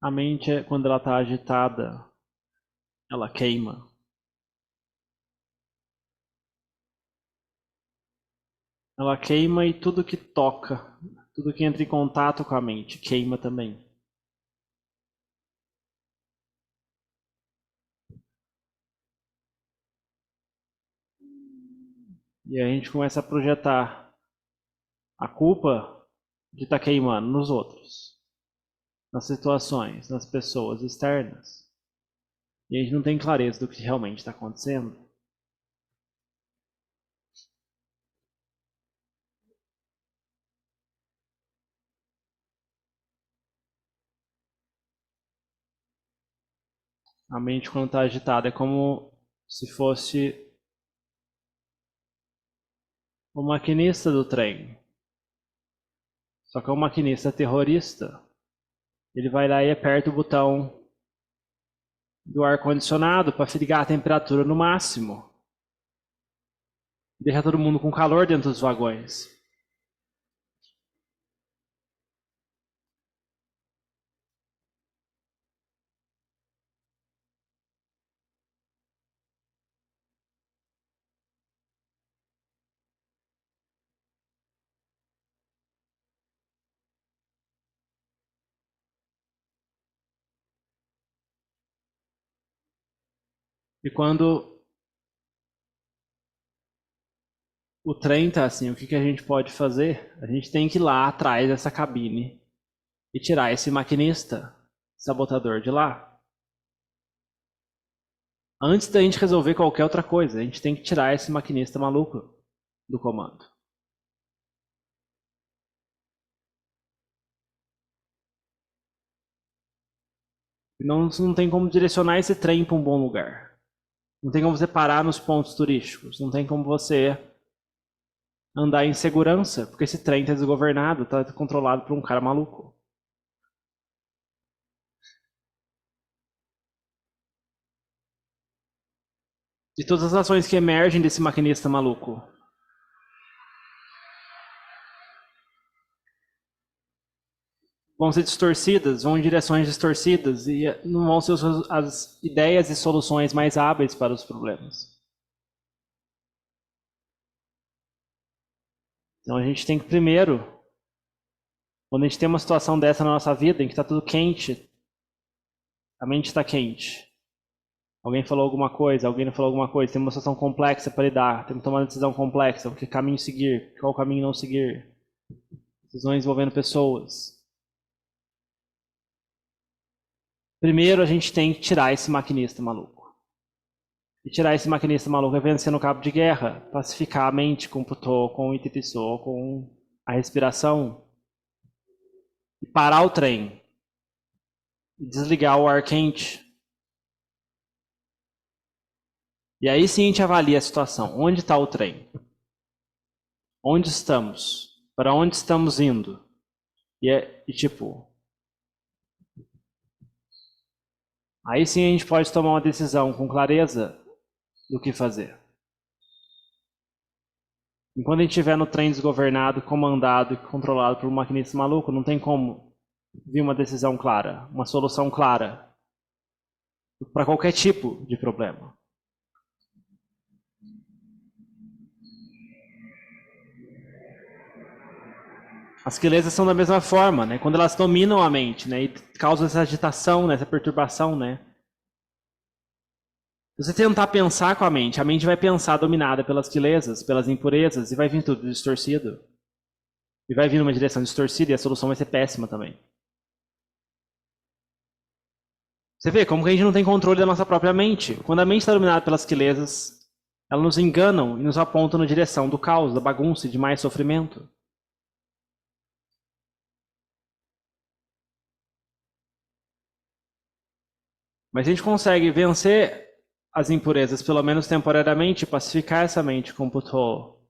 A mente, quando ela está agitada, ela queima. Ela queima e tudo que toca, tudo que entra em contato com a mente, queima também. E a gente começa a projetar a culpa de estar queimando nos outros, nas situações, nas pessoas externas. E a gente não tem clareza do que realmente está acontecendo. A mente, quando está agitada, é como se fosse o maquinista do trem. Só que é um maquinista terrorista. Ele vai lá e aperta o botão do ar-condicionado para ligar a temperatura no máximo. Deixa todo mundo com calor dentro dos vagões. E quando o trem tá assim, o que a gente pode fazer? A gente tem que ir lá atrás dessa cabine e tirar esse maquinista sabotador de lá. Antes da gente resolver qualquer outra coisa, a gente tem que tirar esse maquinista maluco do comando. Não tem como direcionar esse trem para um bom lugar. Não tem como você parar nos pontos turísticos. Não tem como você andar em segurança, porque esse trem está desgovernado, está controlado por um cara maluco. E todas as ações que emergem desse maquinista maluco vão ser distorcidas, vão em direções distorcidas e não vão ser as ideias e soluções mais hábeis para os problemas. Então a gente tem que primeiro, quando a gente tem uma situação dessa na nossa vida, em que está tudo quente, a mente está quente. Alguém falou alguma coisa, alguém não falou alguma coisa, tem uma situação complexa para lidar, tem que tomar uma decisão complexa, que caminho seguir, qual caminho não seguir. Decisões envolvendo pessoas. Primeiro a gente tem que tirar esse maquinista maluco. E tirar esse maquinista maluco é vencer no cabo de guerra, pacificar a mente com o Putô, com o Itipissô, com a respiração. E parar o trem. E desligar o ar quente. E aí sim a gente avalia a situação. Onde está o trem? Onde estamos? Para onde estamos indo? E tipo... Aí sim a gente pode tomar uma decisão com clareza do que fazer. Enquanto a gente estiver no trem desgovernado, comandado e controlado por um maquinista maluco, não tem como vir uma decisão clara, uma solução clara para qualquer tipo de problema. As quelezas são da mesma forma, né? Quando elas dominam a mente, né? E causam essa agitação, né? Essa perturbação, né? Se você tentar pensar com a mente vai pensar dominada pelas quelezas, pelas impurezas, e vai vir tudo distorcido. E vai vir numa direção distorcida e a solução vai ser péssima também. Você vê como que a gente não tem controle da nossa própria mente. Quando a mente está dominada pelas quelezas, elas nos enganam e nos apontam na direção do caos, da bagunça e de mais sofrimento. Mas a gente consegue vencer as impurezas, pelo menos temporariamente, pacificar essa mente com o Putô.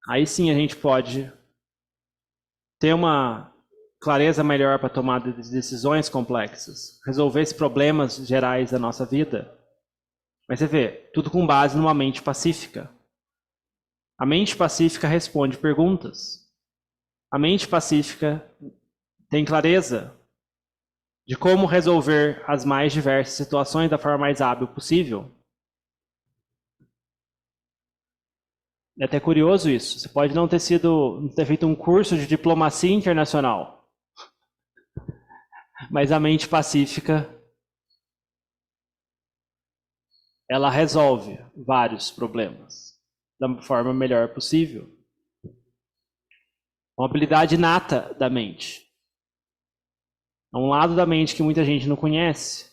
Aí sim a gente pode ter uma clareza melhor para tomar decisões complexas, resolver esses problemas gerais da nossa vida. Mas você vê, tudo com base numa mente pacífica. A mente pacífica responde perguntas. A mente pacífica tem clareza de como resolver as mais diversas situações da forma mais hábil possível. É até curioso isso. Você pode não ter feito um curso de diplomacia internacional, mas a mente pacífica, ela resolve vários problemas da forma melhor possível. Uma habilidade inata da mente. É um lado da mente que muita gente não conhece.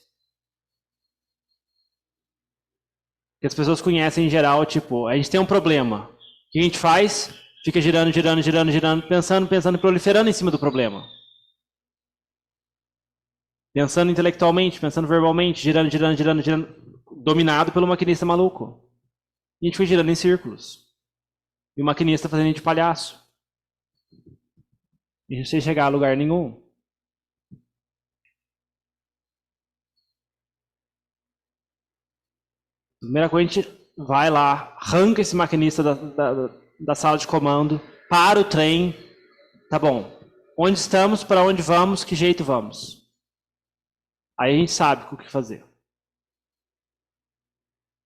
Que as pessoas conhecem em geral, tipo, a gente tem um problema. O que a gente faz? Fica girando, pensando, proliferando em cima do problema. Pensando intelectualmente, pensando verbalmente, girando, dominado pelo maquinista maluco. E a gente foi girando em círculos. E o maquinista fazendo de palhaço. E a gente sem chegar a lugar nenhum. Primeira coisa, a gente vai lá, arranca esse maquinista da sala de comando, para o trem. Tá bom. Onde estamos, para onde vamos, que jeito vamos? Aí a gente sabe o que fazer.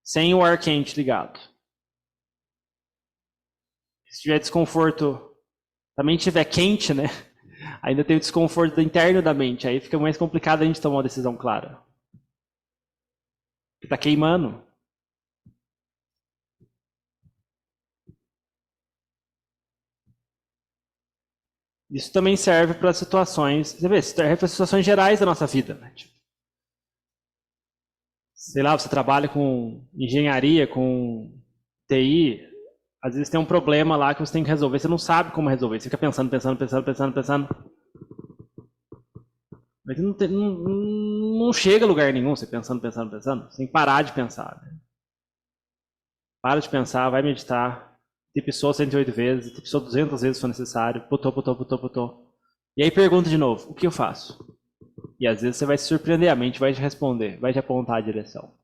Sem o ar quente ligado. Se tiver desconforto, a mente estiver quente, né? Ainda tem o desconforto interno da mente. Aí fica mais complicado a gente tomar uma decisão clara. Porque tá queimando. Isso também serve para situações, você vê, serve para situações gerais da nossa vida, né? Tipo, sei lá, você trabalha com engenharia, com TI, às vezes tem um problema lá que você tem que resolver, você não sabe como resolver, você fica pensando. Mas não chega a lugar nenhum você pensando. Você tem que parar de pensar. Né? Para de pensar, vai meditar. Tipsou 108 vezes, tipsou 200 vezes se for necessário, putou. E aí pergunta de novo, o que eu faço? E às vezes você vai se surpreender, a mente vai te responder, vai te apontar a direção.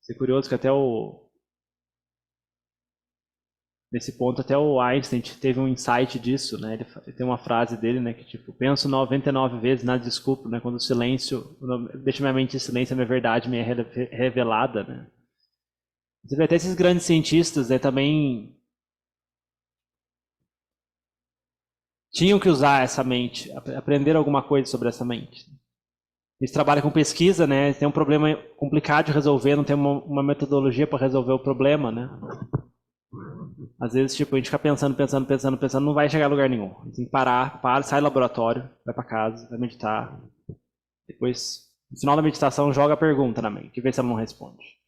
Isso é curioso que nesse ponto até o Einstein teve um insight disso, né? Ele tem uma frase dele, né, que tipo, penso 99 vezes, nada desculpo, né? Quando o silêncio, deixa minha mente em silêncio, a minha verdade me é revelada, né? Você vê até esses grandes cientistas, né, também tinham que usar essa mente, aprender alguma coisa sobre essa mente. Eles trabalham com pesquisa, né? Tem um problema complicado de resolver, não tem uma metodologia para resolver o problema, né? Às vezes, tipo, a gente fica pensando, não vai chegar a lugar nenhum. A gente tem que parar, sai do laboratório, vai para casa, vai meditar. Depois, no final da meditação, joga a pergunta na mente, e vê se ela não responde.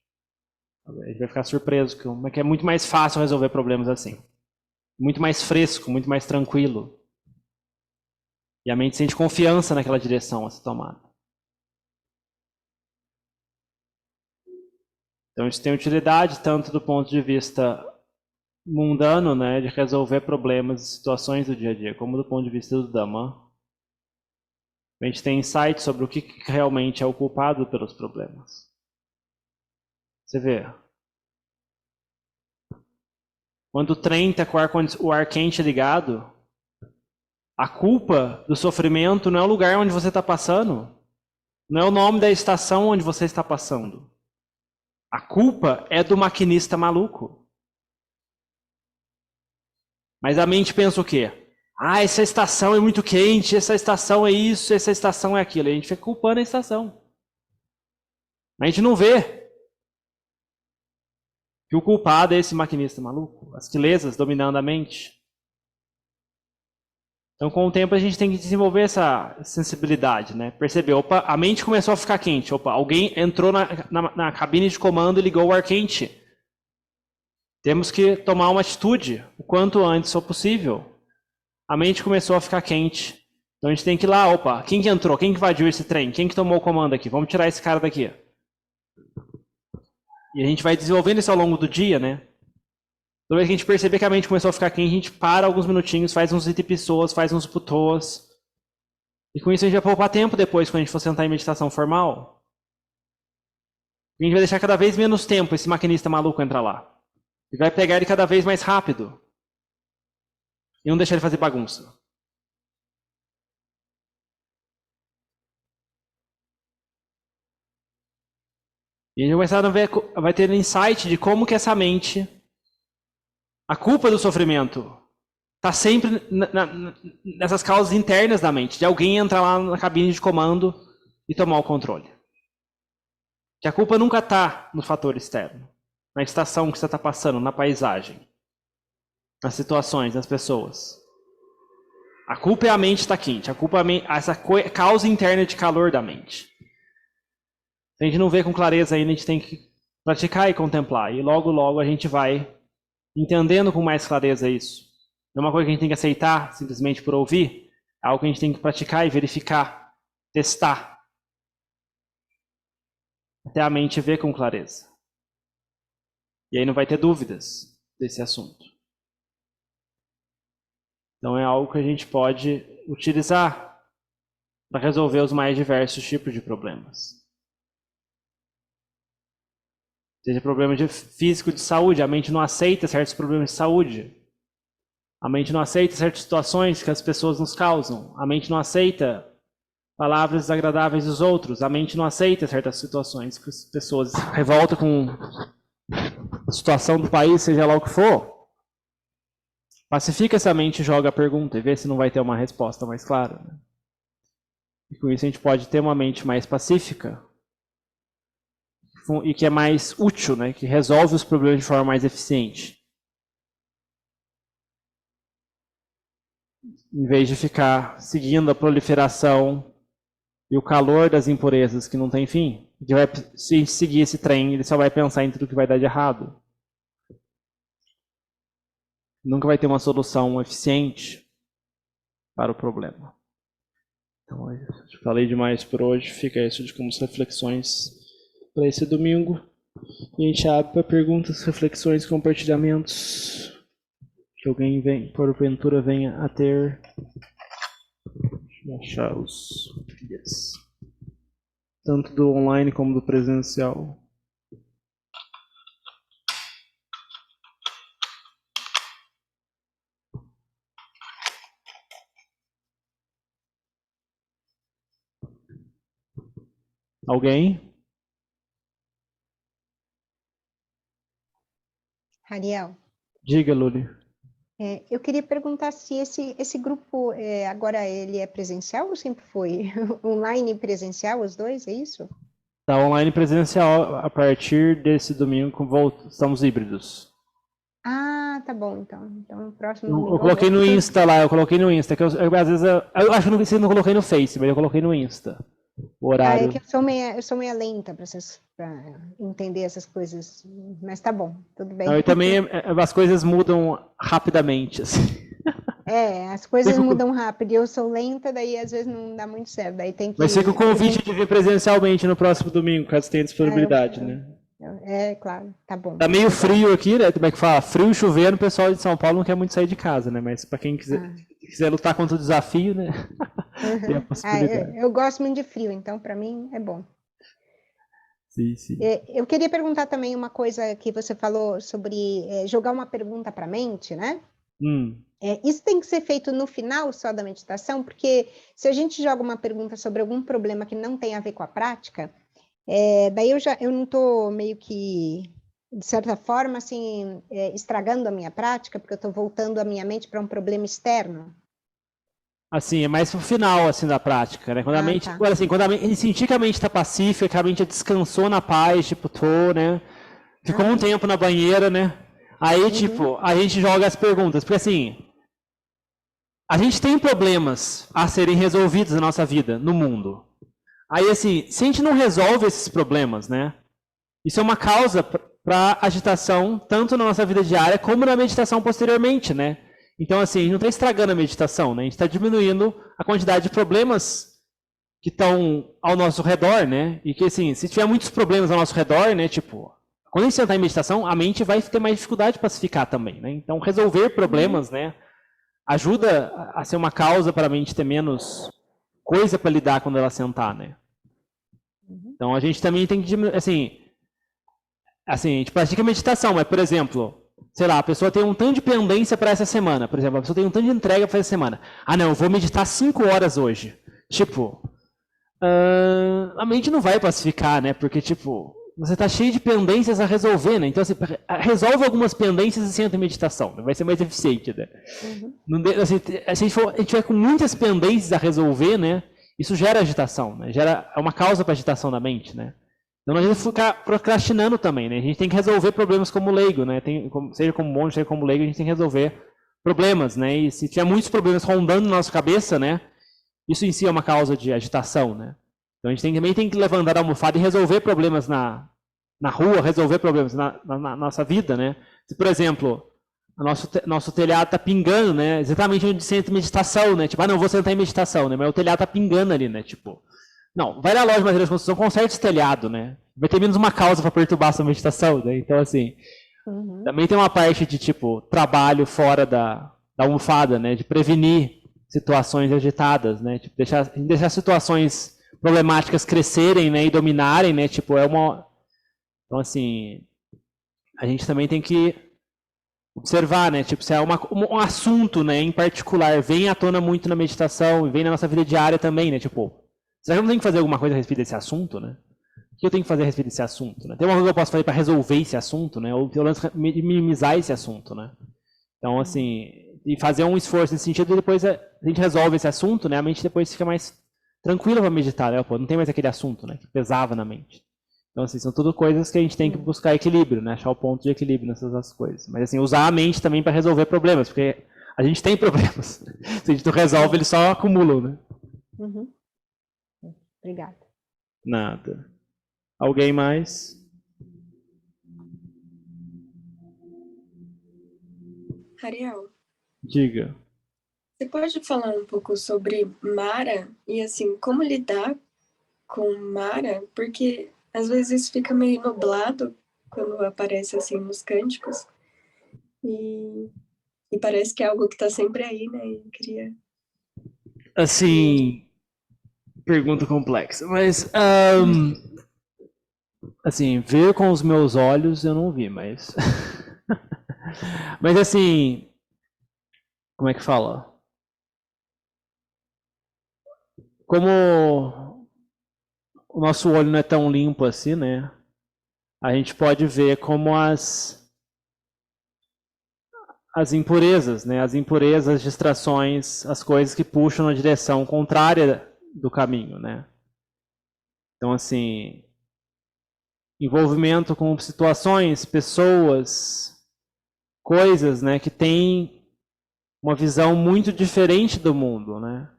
A gente vai ficar surpreso, como é que é muito mais fácil resolver problemas assim. Muito mais fresco, muito mais tranquilo. E a mente sente confiança naquela direção a ser tomada. Então isso tem utilidade tanto do ponto de vista mundano, né, de resolver problemas e situações do dia a dia, como do ponto de vista do Dhamma. A gente tem insight sobre o que realmente é o culpado pelos problemas. Você vê. Quando o trem está com o ar quente ligado, a culpa do sofrimento não é o lugar onde você está passando, não é o nome da estação onde você está passando. A culpa é do maquinista maluco. Mas a mente pensa o quê? Ah, essa estação é muito quente, essa estação é isso, essa estação é aquilo. E a gente fica culpando a estação. Mas a gente não vê que o culpado é esse maquinista maluco, as quilesas dominando a mente. Então, com o tempo, a gente tem que desenvolver essa sensibilidade, né? Perceber, opa, a mente começou a ficar quente. Opa, alguém entrou na cabine de comando e ligou o ar quente. Temos que tomar uma atitude o quanto antes for possível. A mente começou a ficar quente. Então, a gente tem que ir lá, opa, quem que entrou? Quem que invadiu esse trem? Quem que tomou o comando aqui? Vamos tirar esse cara daqui. E a gente vai desenvolvendo isso ao longo do dia, né? Toda vez que a gente perceber que a mente começou a ficar quente, a gente para alguns minutinhos, faz uns itipissoas, faz uns putoas. E com isso a gente vai poupar tempo depois, quando a gente for sentar em meditação formal. A gente vai deixar cada vez menos tempo esse maquinista maluco entrar lá. E vai pegar ele cada vez mais rápido. E não deixar ele fazer bagunça. E a gente vai começar a ver, vai ter insight de como que essa mente, a culpa do sofrimento, está sempre nessas causas internas da mente, de alguém entrar lá na cabine de comando e tomar o controle. Que a culpa nunca está no fator externo, na estação que você está passando, na paisagem, nas situações, nas pessoas. A culpa é a mente está quente, a culpa é essa causa interna de calor da mente. Se a gente não vê com clareza ainda, a gente tem que praticar e contemplar. E logo, logo a gente vai entendendo com mais clareza isso. Não é uma coisa que a gente tem que aceitar simplesmente por ouvir, é algo que a gente tem que praticar e verificar, testar. Até a mente ver com clareza. E aí não vai ter dúvidas desse assunto. Então é algo que a gente pode utilizar para resolver os mais diversos tipos de problemas. Seja problema físico de saúde, a mente não aceita certos problemas de saúde. A mente não aceita certas situações que as pessoas nos causam. A mente não aceita palavras desagradáveis dos outros. A mente não aceita certas situações que as pessoas se revoltam com a situação do país, seja lá o que for. Pacifica essa mente, joga a pergunta e vê se não vai ter uma resposta mais clara. E com isso a gente pode ter uma mente mais pacífica e que é mais útil, né? Que resolve os problemas de forma mais eficiente. Em vez de ficar seguindo a proliferação e o calor das impurezas que não tem fim. Se a gente seguir esse trem, ele só vai pensar em tudo que vai dar de errado. Nunca vai ter uma solução eficiente para o problema. Então, eu falei demais por hoje. Fica isso de como as reflexões para esse domingo. E a gente abre para perguntas, reflexões, compartilhamentos. Que alguém porventura venha a ter. Deixa eu achar os dias. Tanto do online como do presencial. Alguém? Ariel. Diga, Luli. Eu queria perguntar se esse grupo agora ele é presencial ou sempre foi? Online e presencial, os dois, é isso? Tá online e presencial. A partir desse domingo estamos híbridos. Ah, tá bom, então. Então, próximo domingo. Eu coloquei no Insta lá, que às vezes eu acho que eu não coloquei no Face, mas eu coloquei no Insta. O horário. É que eu sou meia lenta para entender essas coisas, mas tá bom, tudo bem. Eu também, as coisas mudam rapidamente, assim. As coisas mudam rápido, e eu sou lenta, daí às vezes não dá muito certo, daí tem que... Mas fica o convite de vir presencialmente no próximo domingo, caso tenha disponibilidade, né? Claro, tá bom. Tá meio frio aqui, né? Como é que fala? Frio e chovendo, o pessoal de São Paulo não quer muito sair de casa, né? Mas para quem quiser lutar contra o desafio, né? Tem a possibilidade. Eu gosto muito de frio, então para mim é bom. Sim. Eu queria perguntar também uma coisa que você falou sobre jogar uma pergunta para a mente, né? Isso tem que ser feito no final só da meditação, porque se a gente joga uma pergunta sobre algum problema que não tem a ver com a prática, daí eu não estou meio que, de certa forma, assim, estragando a minha prática, porque eu estou voltando a minha mente para um problema externo. Assim, é mais pro final, assim, da prática, né? Quando a mente, tá. Quando a mente sentir que a mente está pacífica, que a mente descansou na paz, tipo, né? Ficou um tempo na banheira, né? Aí, tipo, a gente joga as perguntas, porque assim, a gente tem problemas a serem resolvidos na nossa vida, no mundo. Aí, assim, se a gente não resolve esses problemas, né? Isso é uma causa para agitação, tanto na nossa vida diária, como na meditação posteriormente, né? Então, assim, a gente não está estragando a meditação, né? A gente está diminuindo a quantidade de problemas que estão ao nosso redor, né? E que, assim, se tiver muitos problemas ao nosso redor, né? Tipo, quando a gente sentar em meditação, a mente vai ter mais dificuldade de pacificar também, né? Então, resolver problemas, né? Ajuda a ser uma causa para a mente ter menos coisa para lidar quando ela sentar, né? Então, a gente também tem que diminuir, assim, a gente pratica meditação, mas, por exemplo... Sei lá, a pessoa tem um tanto de pendência para essa semana. Por exemplo, a pessoa tem um tanto de entrega para essa semana. Ah, não, eu vou meditar 5 horas hoje. Tipo, a mente não vai pacificar, né? Porque, tipo, você está cheio de pendências a resolver, né? Então, assim, resolve algumas pendências e senta em meditação, né? Vai ser mais eficiente, né? Assim, se a gente tiver com muitas pendências a resolver, né? Isso gera agitação, né? É uma causa para agitação da mente, né? Então, não adianta ficar procrastinando também, né? A gente tem que resolver problemas como leigo, né? Seja como monge, seja como leigo, a gente tem que resolver problemas, né? E se tiver muitos problemas rondando na nossa cabeça, né? Isso em si é uma causa de agitação, né? Então a gente também tem que levantar a almofada e resolver problemas na rua, resolver problemas na nossa vida, né? Se, por exemplo, o nosso telhado está pingando, né? Exatamente onde senta meditação, né? Tipo, não, vou sentar em meditação, né? Mas o telhado está pingando ali, né? Tipo, não, vai na loja de materiais de construção, conserta esse telhado, né? Vai ter menos uma causa para perturbar a sua meditação, né? Então, assim, também tem uma parte de, tipo, trabalho fora da almofada, né? De prevenir situações agitadas, né? Tipo, deixar situações problemáticas crescerem, né, e dominarem, né, tipo, então, assim, a gente também tem que observar, né, tipo, se é um assunto, né, em particular, vem à tona muito na meditação e vem na nossa vida diária também, né, tipo, será que eu não tenho que fazer alguma coisa a respeito desse assunto, né? O que eu tenho que fazer a respeito desse assunto, né? Tem uma coisa que eu posso fazer para resolver esse assunto, né, ou pelo menos minimizar esse assunto, né? Então, assim, e fazer um esforço nesse sentido e depois a gente resolve esse assunto, né, a mente depois fica mais tranquila para meditar, né? Pô, não tem mais aquele assunto, né, que pesava na mente. Então, assim, são tudo coisas que a gente tem que buscar equilíbrio, né? Achar o ponto de equilíbrio nessas coisas. Mas, assim, usar a mente também para resolver problemas, porque a gente tem problemas. Se a gente não resolve, eles só acumulam, né? Obrigada. Nada. Alguém mais? Ariel. Diga. Você pode falar um pouco sobre Mara e, assim, como lidar com Mara? Porque, às vezes, isso fica meio nublado quando aparece, assim, nos cânticos. E parece que é algo que está sempre aí, né? Eu queria... Assim, pergunta complexa. Mas, assim, ver com os meus olhos eu não vi, mas... Mas, assim, como é que fala? Como o nosso olho não é tão limpo assim, né? A gente pode ver como as impurezas, né? As impurezas, as distrações, as coisas que puxam na direção contrária do caminho, né? Então, assim, envolvimento com situações, pessoas, coisas, né? Que têm uma visão muito diferente do mundo, né?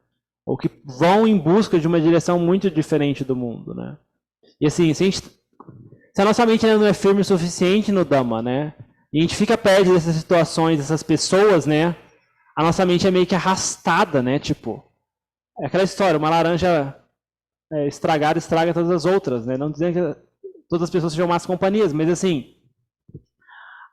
Ou que vão em busca de uma direção muito diferente do mundo, né? E assim, se a nossa mente ainda não é firme o suficiente no Dhamma, né? E a gente fica perto dessas situações, dessas pessoas, né? A nossa mente é meio que arrastada, né? Tipo, é aquela história, uma laranja estragada estraga todas as outras, né? Não dizendo que todas as pessoas sejam más companhias, mas assim,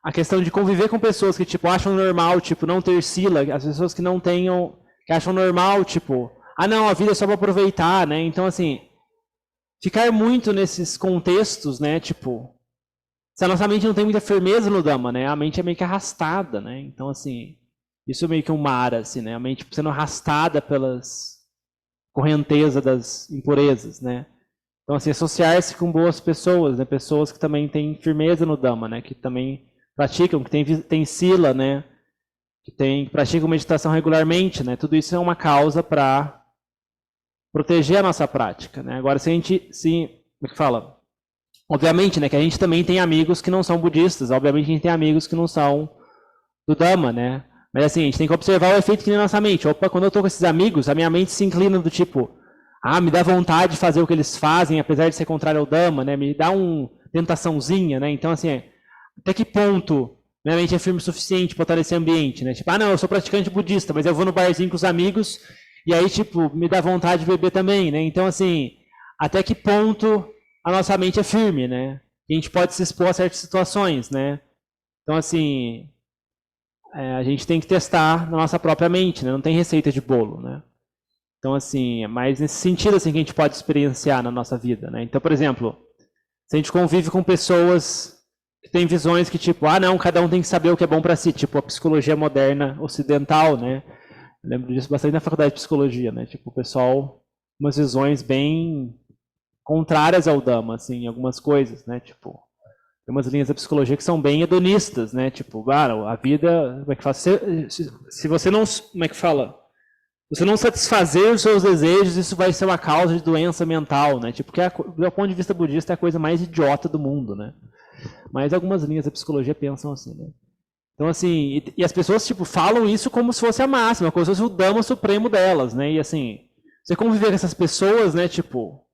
a questão de conviver com pessoas que, tipo, acham normal, tipo, não ter sila, as pessoas que não tenham, que acham normal, tipo, não, a vida é só para aproveitar, né? Então, assim, ficar muito nesses contextos, né? Tipo, se a nossa mente não tem muita firmeza no Dhamma, né? A mente é meio que arrastada, né? Então, assim, isso é meio que um mara, assim, né? A mente sendo arrastada pelas correntezas das impurezas, né? Então, assim, associar-se com boas pessoas, né? Pessoas que também têm firmeza no Dhamma, né? Que também praticam, que tem sila, né? Que praticam meditação regularmente, né? Tudo isso é uma causa para proteger a nossa prática, né? Agora, como é que fala? Obviamente, né, que a gente também tem amigos que não são budistas, obviamente a gente tem amigos que não são do Dhamma, né? Mas assim, a gente tem que observar o efeito que tem na nossa mente. Opa, quando eu tô com esses amigos, a minha mente se inclina do tipo, me dá vontade de fazer o que eles fazem, apesar de ser contrário ao Dhamma, né? Me dá uma tentaçãozinha, né? Então, assim, até que ponto minha mente é firme o suficiente para estar nesse ambiente, né? Tipo, não, eu sou praticante budista, mas eu vou no barzinho com os amigos e aí, tipo, me dá vontade de beber também, né? Então, assim, até que ponto a nossa mente é firme, né? A gente pode se expor a certas situações, né? Então, assim, a gente tem que testar na nossa própria mente, né? Não tem receita de bolo, né? Então, assim, é mais nesse sentido assim, que a gente pode experienciar na nossa vida, né? Então, por exemplo, se a gente convive com pessoas que têm visões que, tipo, não, cada um tem que saber o que é bom para si, tipo a psicologia moderna ocidental, né? Eu lembro disso bastante na faculdade de psicologia, né? Tipo, o pessoal, umas visões bem contrárias ao Dhamma, assim, em algumas coisas, né? Tipo, tem umas linhas da psicologia que são bem hedonistas, né? Tipo, a vida, como é que fala? Se você não, como é que fala? Você não satisfazer os seus desejos, isso vai ser uma causa de doença mental, né? Tipo, que do ponto de vista budista é a coisa mais idiota do mundo, né? Mas algumas linhas da psicologia pensam assim, né? Então, assim, e as pessoas, tipo, falam isso como se fosse a máxima, como se fosse o Dhamma supremo delas, né? E, assim, você conviver com essas pessoas, né, tipo,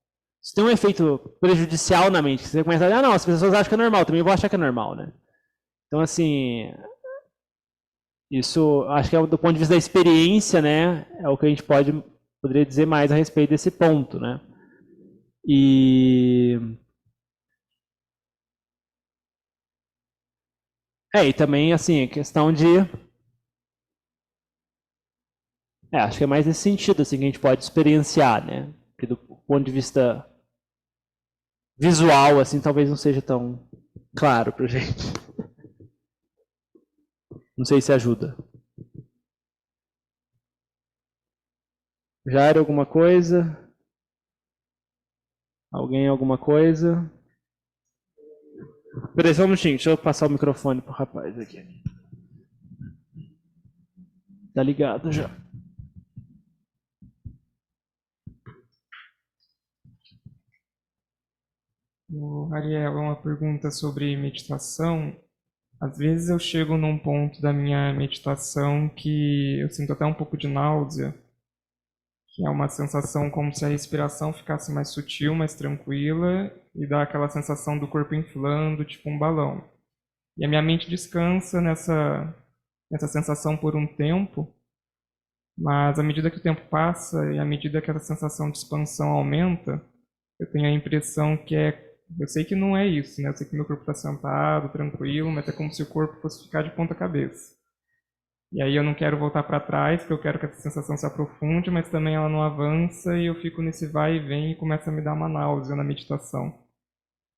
isso tem um efeito prejudicial na mente. Você começa a não, as pessoas acham que é normal, também vou achar que é normal, né? Então, assim, isso, acho que é do ponto de vista da experiência, né, é o que a gente poderia dizer mais a respeito desse ponto, né? E também, assim, a questão de... acho que é mais nesse sentido, assim, que a gente pode experienciar, né? Porque do ponto de vista visual, assim, talvez não seja tão claro pra gente. Não sei se ajuda. Já era alguma coisa? Alguém alguma coisa? Peraí, só um minutinho, deixa eu passar o microfone pro rapaz aqui. Tá ligado já. Ariel, uma pergunta sobre meditação. Às vezes eu chego num ponto da minha meditação que eu sinto até um pouco de náusea, que é uma sensação como se a respiração ficasse mais sutil, mais tranquila, e dá aquela sensação do corpo inflando, tipo um balão. E a minha mente descansa nessa sensação por um tempo, mas à medida que o tempo passa e à medida que essa sensação de expansão aumenta, eu tenho a impressão que eu sei que não é isso, né? Eu sei que meu corpo está sentado, tranquilo, mas é como se o corpo fosse ficar de ponta cabeça. E aí eu não quero voltar para trás, porque eu quero que essa sensação se aprofunde, mas também ela não avança e eu fico nesse vai e vem e começa a me dar uma náusea na meditação.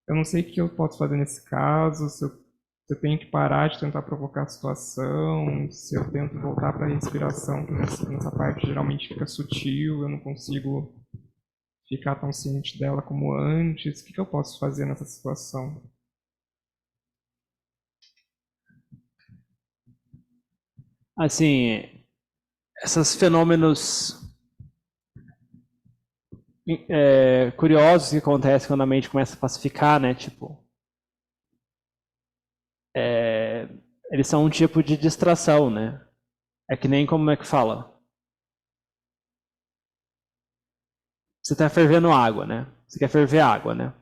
Eu não sei o que eu posso fazer nesse caso, se eu tenho que parar de tentar provocar a situação, se eu tento voltar para a respiração, que nessa parte geralmente fica sutil, eu não consigo ficar tão ciente dela como antes. O que eu posso fazer nessa situação? Assim, esses fenômenos curiosos que acontecem quando a mente começa a pacificar, né? Tipo, eles são um tipo de distração, né? É que nem como é que fala? Você está fervendo água, né? Você quer ferver água, né?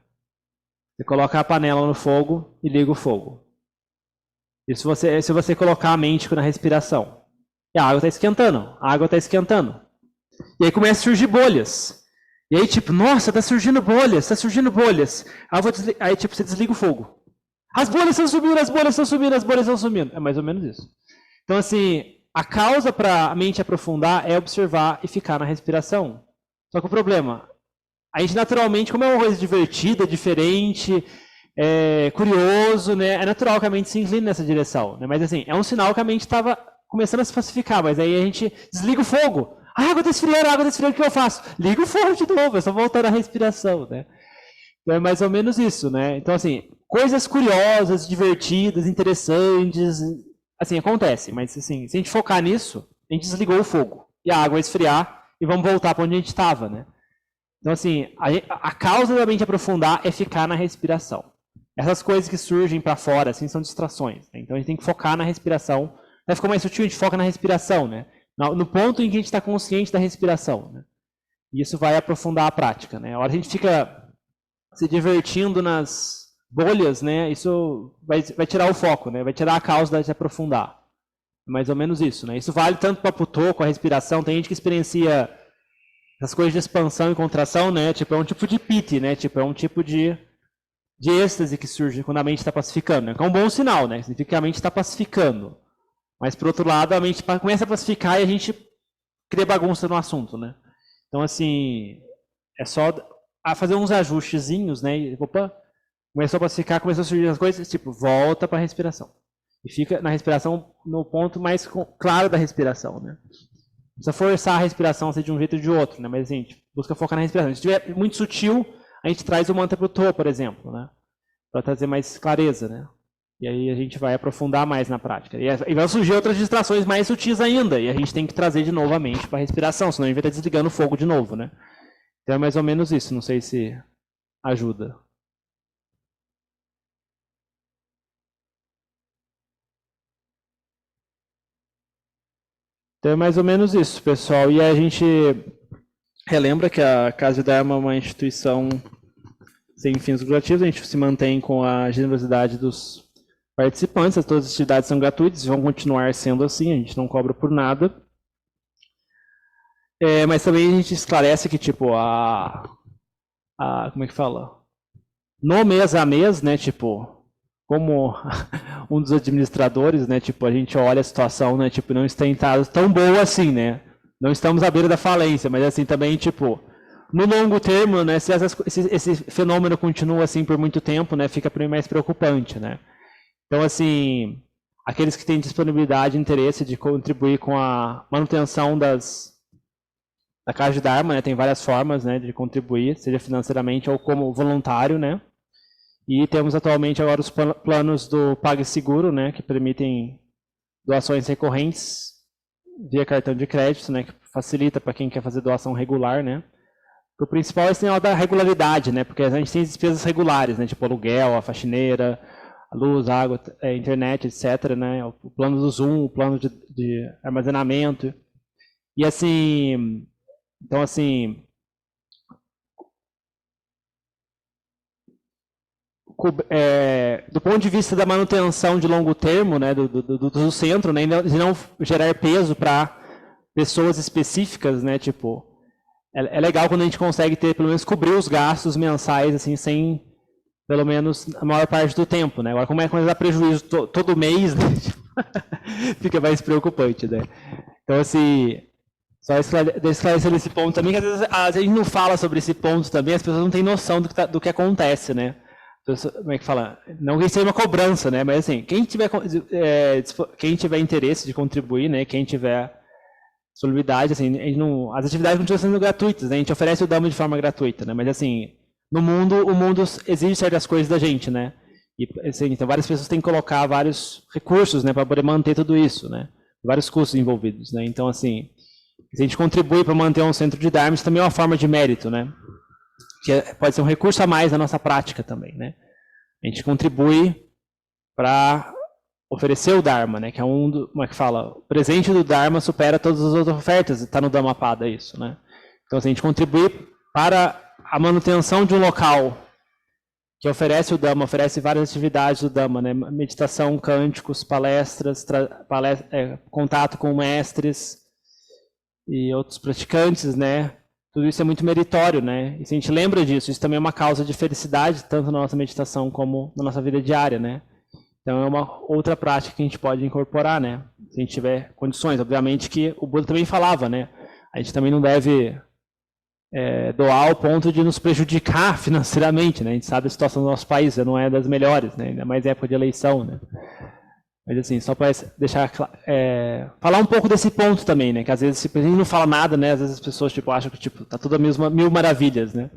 Você coloca a panela no fogo e liga o fogo. Isso se você colocar a mente na respiração. E a água está esquentando, a água está esquentando. E aí começa a surgir bolhas. E aí, tipo, nossa, está surgindo bolhas, está surgindo bolhas. Aí, tipo, você desliga o fogo. As bolhas estão subindo, as bolhas estão subindo, as bolhas estão subindo. É mais ou menos isso. Então, assim, a causa para a mente aprofundar é observar e ficar na respiração. Só que o problema, a gente naturalmente, como é uma coisa divertida, diferente, curioso, né? É natural que a mente se incline nessa direção, né? Mas assim, é um sinal que a mente estava começando a se pacificar, mas aí a gente desliga o fogo. A água está esfriando, o que eu faço? Liga o fogo de novo, é só voltar à respiração, né? Então é mais ou menos isso, né? Então assim, coisas curiosas, divertidas, interessantes, assim, acontece, mas assim, se a gente focar nisso, a gente desligou o fogo e a água vai esfriar e vamos voltar para onde a gente estava, né? Então assim, a causa da mente aprofundar é ficar na respiração. Essas coisas que surgem para fora, assim, são distrações, né? Então a gente tem que focar na respiração. Para ficar mais sutil, a gente foca na respiração, né? No ponto em que a gente está consciente da respiração, né? E isso vai aprofundar a prática, né? A hora que a gente fica se divertindo nas bolhas, né? Isso vai tirar o foco, né? Vai tirar a causa de aprofundar. É mais ou menos isso, né? Isso vale tanto para Putô, com a respiração. Tem gente que experiencia essas coisas de expansão e contração, né? Tipo, é um tipo de piti, né? Tipo, é um tipo de êxtase que surge quando a mente está pacificando, né? Que é um bom sinal, né? Significa que a mente está pacificando. Mas, por outro lado, a mente começa a pacificar e a gente cria bagunça no assunto, né? Então, assim, é só fazer uns ajustezinhos, né? E, opa, começou a pacificar, começou a surgir as coisas, tipo, volta para a respiração. E fica na respiração no ponto mais claro da respiração, né? Não precisa forçar a respiração ser de um jeito ou de outro, né? Mas, assim, busca focar na respiração. Se estiver muito sutil, a gente traz o mantra pro To, por exemplo, né? Para trazer mais clareza, né? E aí a gente vai aprofundar mais na prática. E vai surgir outras distrações mais sutis ainda, e a gente tem que trazer de novo a mente para a respiração, senão a gente vai estar desligando o fogo de novo, né? Então é mais ou menos isso, não sei se ajuda. Então é mais ou menos isso, pessoal. E a gente relembra que a Casa de Dharma é uma instituição sem fins lucrativos, a gente se mantém com a generosidade dos participantes, todas as atividades são gratuitas, vão continuar sendo assim, a gente não cobra por nada. Mas também a gente esclarece que, tipo, como é que fala? No mês a mês, né, tipo, como um dos administradores, né, tipo, a gente olha a situação, né, tipo, não está tão boa assim, né? Não estamos à beira da falência, mas assim, também, tipo, no longo termo, né, se esse fenômeno continua assim por muito tempo, né, fica mais preocupante, né? Então, assim, aqueles que têm disponibilidade e interesse de contribuir com a manutenção da Casa de Dharma, né, tem várias formas, né, de contribuir, seja financeiramente ou como voluntário, né? E temos atualmente agora os planos do PagSeguro, né, que permitem doações recorrentes via cartão de crédito, né, que facilita para quem quer fazer doação regular, né? O principal é esse sinal da regularidade, né, porque a gente tem despesas regulares, né, tipo aluguel, a faxineira, a luz, a água, a internet, etc., né, o plano do Zoom, o plano de armazenamento. E assim, então assim, do ponto de vista da manutenção de longo termo, né, do centro, né, de não gerar peso para pessoas específicas, né, tipo, é legal quando a gente consegue ter, pelo menos, cobrir os gastos mensais, assim, sem, pelo menos, a maior parte do tempo, né. Agora, como é que dá prejuízo todo mês, né, fica mais preocupante, né. Então, assim, só esclarecer esse ponto também, que às vezes a gente não fala sobre esse ponto também, as pessoas não têm noção do que acontece, né. Como é que fala? Não que seja uma cobrança, né? Mas assim, quem tiver interesse de contribuir, né? Quem tiver disponibilidade, assim, as atividades continuam sendo gratuitas, né? A gente oferece o Dhamma de forma gratuita, né? Mas assim, o mundo exige certas coisas da gente, né? E assim, então várias pessoas têm que colocar vários recursos, né? Para poder manter tudo isso, né? Vários custos envolvidos, né? Então assim, se a gente contribui para manter um centro de Dharma, isso também é uma forma de mérito, né? Que pode ser um recurso a mais na nossa prática também, né? A gente contribui para oferecer o Dharma, né? Que é como é que fala? O presente do Dharma supera todas as outras ofertas, está no Dhammapada isso, né? Então, assim, a gente contribui para a manutenção de um local que oferece o Dhamma, oferece várias atividades do Dhamma, né? Meditação, cânticos, palestras, contato com mestres e outros praticantes, né? Tudo isso é muito meritório, né? E se a gente lembra disso, isso também é uma causa de felicidade, tanto na nossa meditação como na nossa vida diária, né? Então é uma outra prática que a gente pode incorporar, né? Se a gente tiver condições. Obviamente que o Buda também falava, né? A gente também não deve doar ao ponto de nos prejudicar financeiramente, né? A gente sabe a situação do nosso país, não é das melhores, né? Ainda mais em época de eleição, né? Mas assim, só para deixar falar um pouco desse ponto também, né? Que às vezes se a gente não fala nada, né? Às vezes as pessoas tipo acham que tipo tá tudo a mil maravilhas, né?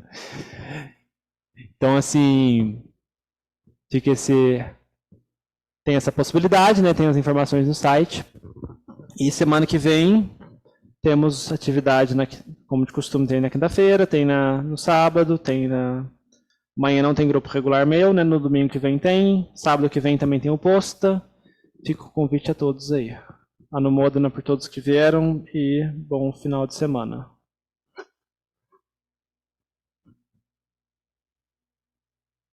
Então assim, tem essa possibilidade, né? Tem as informações no site. E semana que vem temos atividade como de costume tem na quinta-feira, tem no sábado, tem amanhã não tem grupo regular meu, né? No domingo que vem tem, sábado que vem também tem o Posta. Fica o convite a todos aí. Anumodana por todos que vieram e bom final de semana.